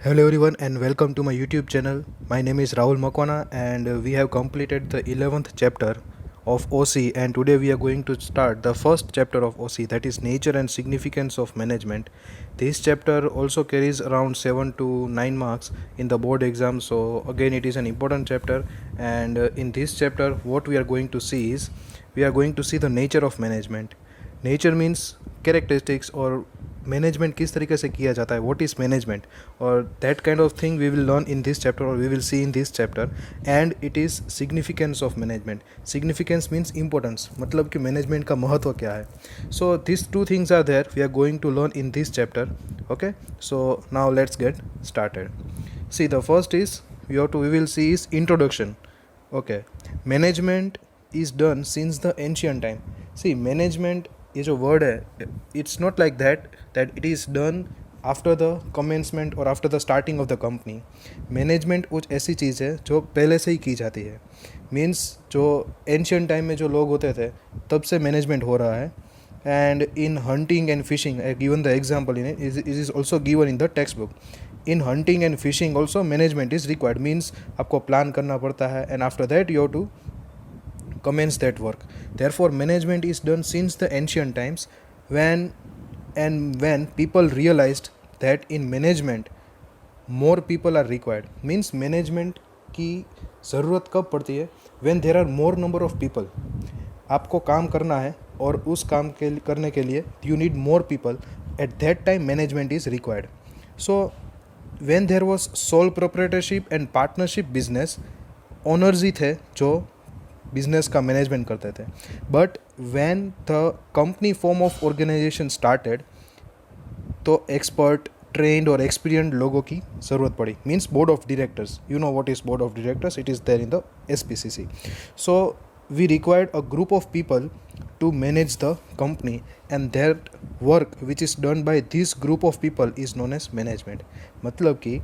Hello everyone and welcome to my YouTube channel. My name is Rahul Makwana and we have completed the 11th chapter of OC, and today we are going to start the first chapter of OC, that is nature and significance of management. This chapter also carries around 7 to 9 marks in the board exam, so again it is an important chapter. And in this chapter what we are going to see is we are going to see the nature of management. Nature means characteristics और management किस तरीके से किया जाता है, what is management, और that kind of thing we will learn in this chapter और we will see in this chapter. And it is significance of management. Significance means importance, मतलब कि मैनेजमेंट का महत्व क्या है. So this two things are there we are going to learn in this chapter. Okay, so now let's get started. See the first is we will see is introduction. Okay, management is done since the ancient time. See management, ये जो word है, it's not like that it is done after the commencement और after the starting of the company. Management कुछ ऐसी चीज़ है जो पहले से ही की जाती है. मीन्स जो एंशियंट टाइम में जो लोग होते थे तब से मैनेजमेंट हो रहा है. And in hunting and fishing, I given the example in it is also given in the text book. In hunting and fishing also management is required. Means आपको प्लान करना पड़ता है and after that you have to commence that work. Therefore management is done since the ancient times, when people realized that in management more people are required. Means management की ज़रूरत कब पड़ती है? when there are more number of people. आपको काम करना है और उस काम के करने के लिए you need more people. At that time management is required. So when there was sole proprietorship and partnership business, owners ही थे जो बिजनेस का मैनेजमेंट करते थे. But when the company form of organisation started तो एक्सपर्ट, ट्रेंड और experienced लोगों की ज़रूरत पड़ी. Means board of directors. You know what is board of directors? It is there in the SPCC. So we required a group of people to manage the company, and that work which is done by this group of people is known as management. मतलब कि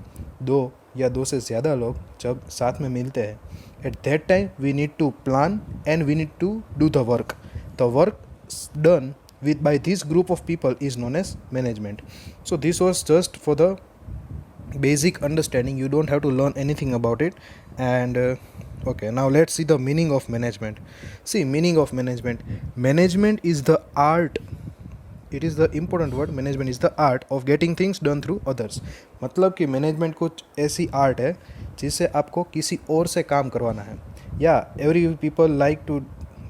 दो या दो से ज़्यादा लोग जब साथ में मिलते हैं, at that time we need to plan and we need to do the work. The work done with by this group of people is known as management. So this was just for the basic understanding. You don't have to learn anything about it. And okay, now let's see the meaning of management. See, meaning of management. Management is the art. It is the important word. Management is the art of getting things done through others. मतलब कि management कुछ ऐसी art है जिससे आपको किसी और से काम करवाना है. या every people like to,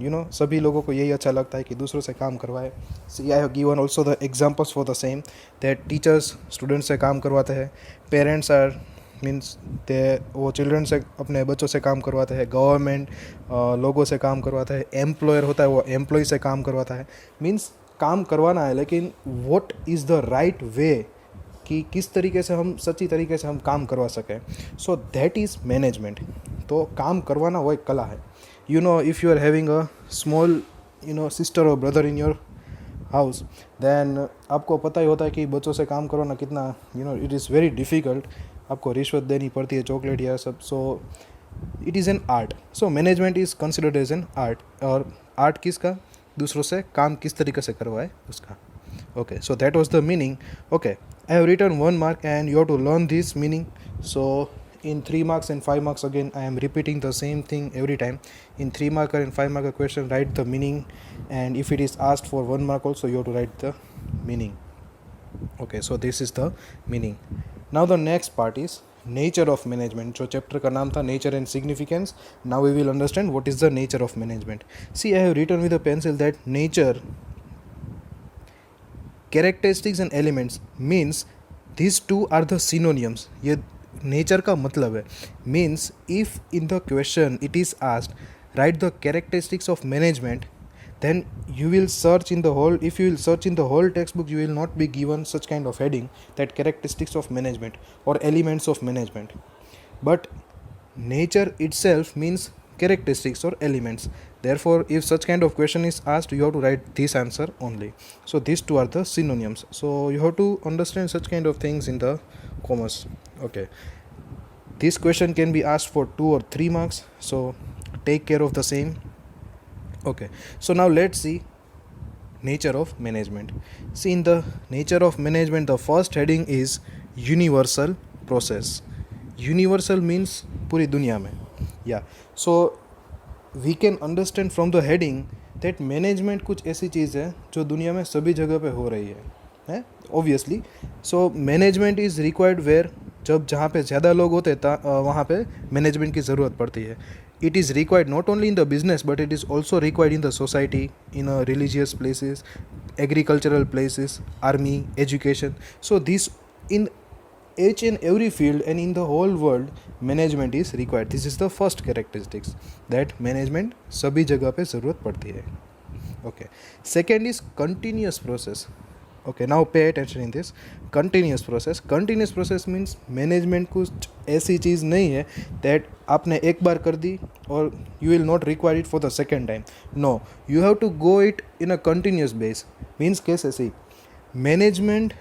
you know, सभी लोगों को यही अच्छा लगता है कि दूसरों से काम करवाए. See I have given also the examples for the same, that teachers students से काम करवाते हैं, पेरेंट्स आर मीन्स वो चिल्ड्रन से, अपने बच्चों से काम करवाते हैं, गवर्नमेंट लोगों से काम करवाता है, एम्प्लॉयर होता है वो एम्प्लॉय से काम करवाता है. मीन्स काम करवाना है, लेकिन what is the right way, कि किस तरीके से हम सच्ची तरीके से हम काम करवा सकें. So that is management. तो काम करवाना वो एक कला है. You know, if you are having a small, you know, sister और brother in your house, then आपको पता ही होता है कि बच्चों से काम करवाना कितना, you know, it is very difficult. आपको रिश्वत देनी पड़ती है, चॉकलेट या सब. So it is an art. So management is considered as an art. और आर्ट किसका? दूसरों से काम किस तरीके से करवाए उसका. Okay, so that was the meaning. Okay, I have written 1 mark and you have to learn this meaning. So in 3 marks and 5 marks, again I am repeating the same thing every time. In 3 marker and 5 marker question, write the meaning, and if it is asked for 1 mark also, you have to write the meaning. Okay, so this is the meaning. Now the next part is nature of management. जो chapter का नाम था nature and significance. Now we will understand what is the nature of management. See, I have written with a pencil that nature, characteristics and elements means these two are the synonyms. ये nature का मतलब है. Means if in the question it is asked write the characteristics of management, then you will search in the whole, if you will search in the whole textbook, you will not be given such kind of heading that characteristics of management or elements of management. But nature itself means characteristics or elements. Therefore if such kind of question is asked, you have to write this answer only. So these two are the synonyms. So you have to understand such kind of things in the commerce. Okay, this question can be asked for 2 or 3 marks, so take care of the same. Okay, so now let's see nature of management. See, in the nature of management, the first heading is universal process. Universal means पूरी दुनिया में. या so we can understand from the heading that management कुछ ऐसी चीज़ है जो दुनिया में सभी जगह पे हो रही है obviously. So management is required where, जब जहाँ पे ज़्यादा लोग होते हैं वहाँ पे मैनेजमेंट की ज़रूरत पड़ती है. It is required not only in the business but it is also required in the society, in religious places, agricultural places, army, education. So this, in each and every field and in the whole world, management is required. This is the first characteristics, that management सभी जगह पे ज़रूरत पड़ती है. Okay. Second is continuous process. Okay, now pay attention in this. Continuous process. Continuous process means management कुछ ऐसी चीज़ नहीं है that आपने एक बार कर दी और you will not require it for the second time. No, you have to go it in a continuous base. Means कैसे? See, management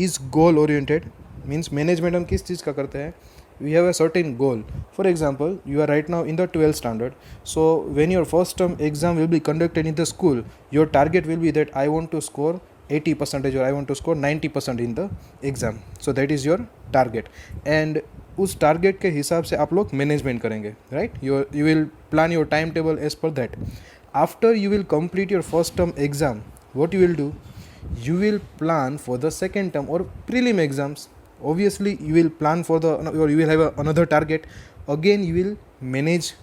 is goal oriented. Means management हम किस चीज़ का करते हैं? We have a certain goal. For example, you are right now in the 12th standard. So when your first term exam will be conducted in the school, your target will be that I want to score 80% or I want to score 90% in the exam. So that is your target. And उस target के हिसाब से आप लोग management करेंगे, right. You will plan your time table as per that. After you will complete your first term exam, what you will do, you will plan for the second term or prelim exams. Obviously you will plan for the, or you will have another target. Again you will manage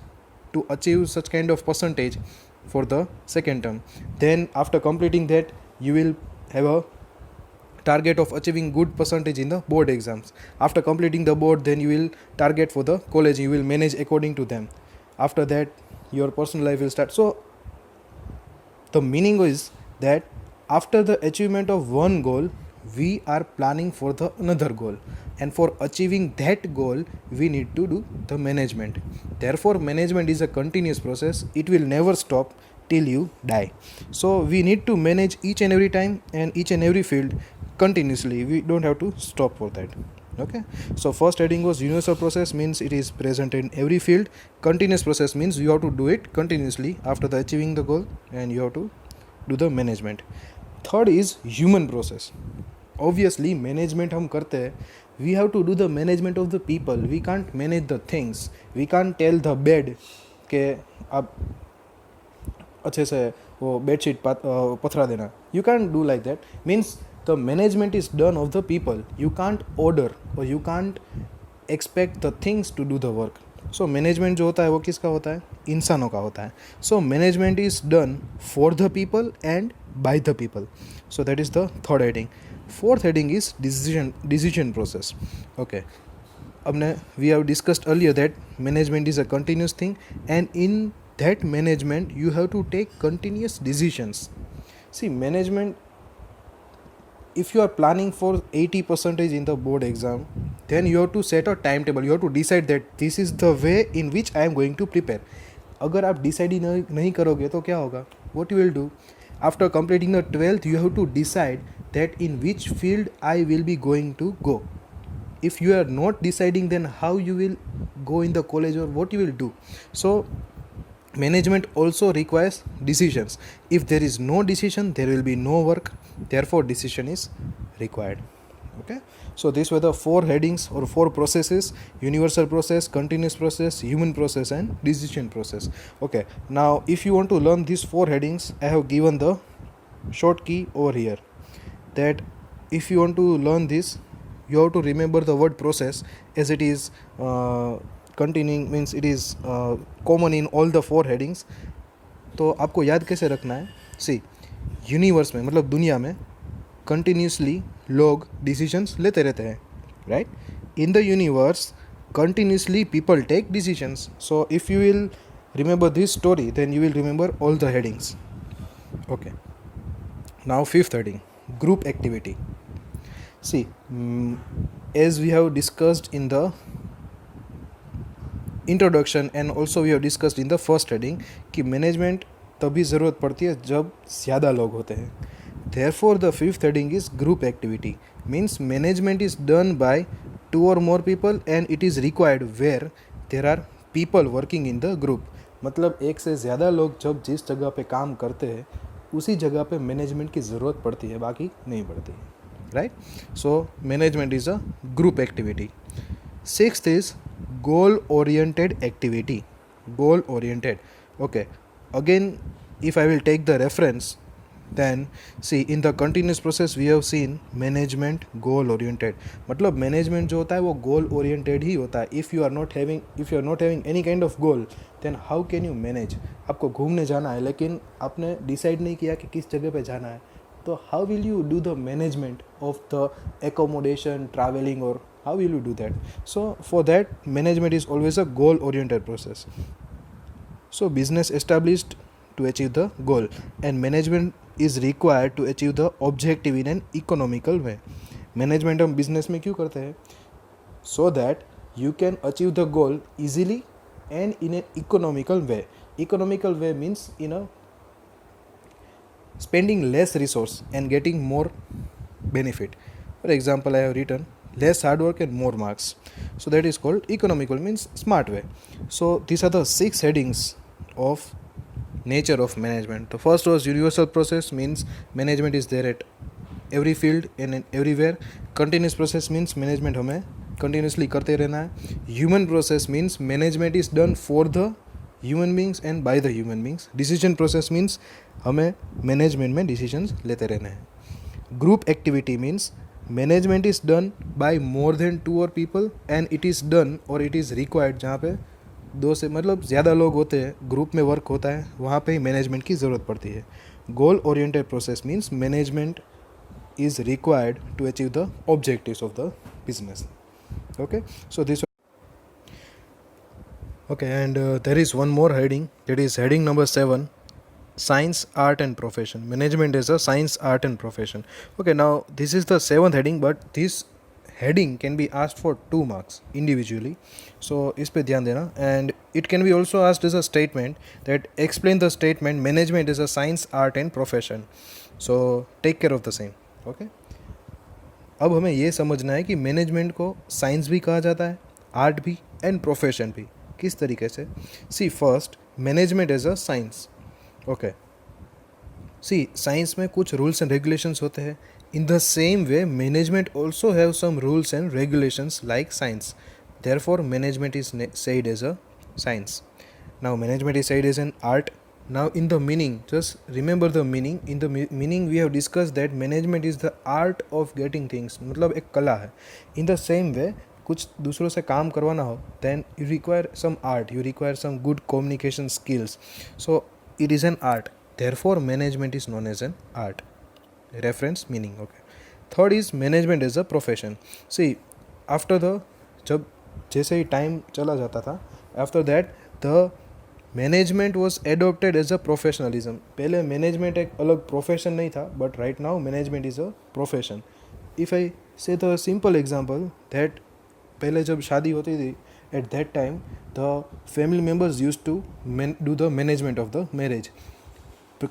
to achieve such kind of percentage for the second term. Then after completing that you will have a target of achieving good percentage in the board exams. After completing the board, then you will target for the college, you will manage according to them. After that your personal life will start. So the meaning is that after the achievement of one goal, we are planning for the another goal, and for achieving that goal we need to do the management. Therefore management is a continuous process. It will never stop till you die. So we need to manage each and every time and each and every field continuously. We don't have to stop for that. Okay, so first heading was universal process, means it is present in every field. Continuous process means you have to do it continuously after the achieving the goal, and you have to do the management. Third is human process. Obviously management हम करते हैं, we have to do the management of the people. We can't manage the things. We can't tell the bed कि आप अच्छे से वो bedsheet पथरा देना. You can't do like that. Means the management is done of the people. You can't order or you can't expect the things to do the work. So management जो होता है वो किसका होता है? इंसानों का होता है. So management is done for the people and by the people. So that is the third heading. Fourth heading is decision process. Okay, we have discussed earlier that management is a continuous thing, and in that management you have to take continuous decisions. See, management, if you are planning for 80% in the board exam, then you have to set a timetable. You have to decide that this is the way in which I am going to prepare. अगर आप decide ही नहीं करोगे तो क्या होगा? What you will do? After completing the 12th, you have to decide that in which field I will be going to go. If you are not deciding, then how you will go in the college or what you will do? So management also requires decisions. If there is no decision, there will be no work. Therefore decision is required. Okay, so these were the four headings or four processes: universal process, continuous process, human process, and decision process. Okay, now if you want to learn these four headings, I have given the short key over here, that if you want to learn this, you have to remember the word process, as it is continuing, means it is common in all the four headings. तो आपको याद कैसे रखना है? सी, universe में मतलब दुनिया में कंटिन्यूसली लोग डिसीजंस लेते रहते हैं, right. In the universe continuously people take decisions. So if you will remember this story, then you will remember all the headings. Okay, now fifth heading, group activity. See, as we have discussed in the introduction and also we have discussed in the first heading कि management तभी ज़रूरत पड़ती है जब ज़्यादा लोग होते हैं. Therefore the fifth heading is group activity, means management is done by 2 or more people and it is required where there are people working in the group. मतलब एक से ज़्यादा लोग जब जिस जगह पे काम करते हैं उसी जगह पे मैनेजमेंट की ज़रूरत पड़ती है, बाकी नहीं पड़ती है, right. So management is a group activity. Sixth is goal oriented activity. Goal oriented. Okay, again, if I will take the reference, then see in the continuous process we have seen management goal oriented. मतलब management जो होता है वो goal oriented ही होता है. If you are not having any kind of goal, then how can you manage? आपको घूमने जाना है लेकिन आपने डिसाइड नहीं किया कि किस जगह पे जाना है, तो how will you do the management of the accommodation, traveling, or how will you do that? So for that, management is always a goal oriented process. So business established to achieve the goal, and management is required to achieve the objective in an economical way. Management हम business में क्यों करते हैं? So that you can achieve the goal easily and in an economical way. Economical way means spending less resource and getting more benefit. For example, I have written less hard work and more marks. So that is called economical, means smart way. So these are the 6 headings of nature of management. The first was universal process, means management is there at every field and everywhere. Continuous process means management हमें continuously करते रहना है. Human process means management is done for the human beings and by the human beings. Decision process means हमें management में decisions लेते रहना है. Group activity means management is done by more than 2 or people and it is done or it is required जहाँ पे 2 से मतलब ज़्यादा लोग होते हैं, ग्रुप में वर्क होता है, वहाँ पे ही मैनेजमेंट की ज़रूरत पड़ती है. Goal oriented process means management is required to achieve the objectives of the business. Okay, so this. Okay, and there is one more heading, that is heading number 7, science, art and profession. Management is a science, art and profession. Okay, now this is the 7th heading, but this heading can be asked for 2 marks individually, so इस पे ध्यान देना. And it can be also asked as a statement that explain the statement management is a science, art and profession. So take care of the same. Okay, अब हमें ये समझना है कि मैनेजमेंट को साइंस भी कहा जाता है, आर्ट भी एंड प्रोफेशन भी. किस तरीके से? See first, management as a science. Okay, see science में कुछ रूल्स एंड रेगुलेशंस होते हैं. In the same way management also have some rules and regulations like science. Therefore management is said as a science. Now management is said as an art. Now in the meaning, just remember the meaning. In the meaning we have discussed that management is the art of getting things, मतलब एक कला है. In the same way, कुछ दूसरों से काम करवाना हो, then you require some art, you require some good communication skills. So it is an art. Therefore management is known as an art. Reference meaning. Okay. Third is management as a profession. See, after the जब जैसे ही time चला जाता था, after that the management was adopted as a professionalism. पहले management एक अलग profession नहीं था, but right now management is a profession. If I say the simple example that पहले जब शादी होती थी, at that time the family members use to do the management of the marriage.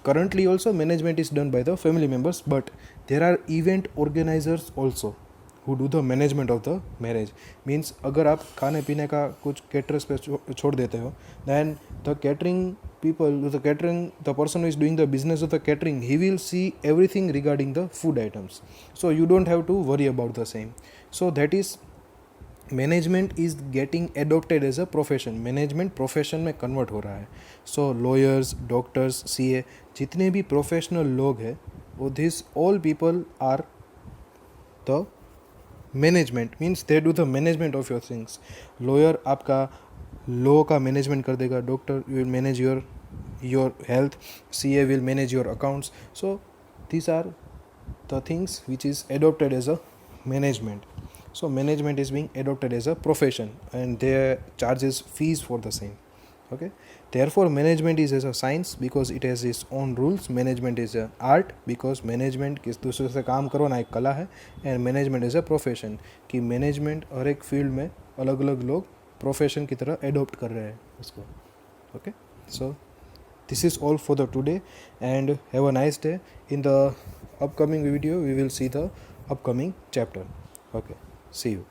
currently also management is done by the family members, but there are event organizers also who do the management of the marriage. Means अगर आप खाने पीने का कुछ caterers पे छोड़ देते हो, then the catering people, the person who is doing the business of the catering, he will see everything regarding the food items, so you don't have to worry about the same. So that is management is getting adopted as a profession. Management profession में convert हो रहा है. सो lawyers, doctors, CA, जितने भी professional लोग हैं, वो this all people are the management. Means they do the management of your things. Lawyer आपका लॉ का मैनेजमेंट कर देगा, doctor you will manage your health, CA will manage your accounts. So these are the things which is adopted as a management. So management is being adopted as a profession and they charges fees for the same. Okay, therefore management is as a science because it has its own rules. Management is a art because management किस दूसरे से काम करवाना एक कला है. and management is a profession कि management हर एक फील्ड में अलग अलग लोग प्रोफेशन की तरह एडोप्ट कर रहे हैं उसको. Okay, so this is all for the today and have a nice day. In the upcoming video we will see the upcoming chapter. Okay, see you.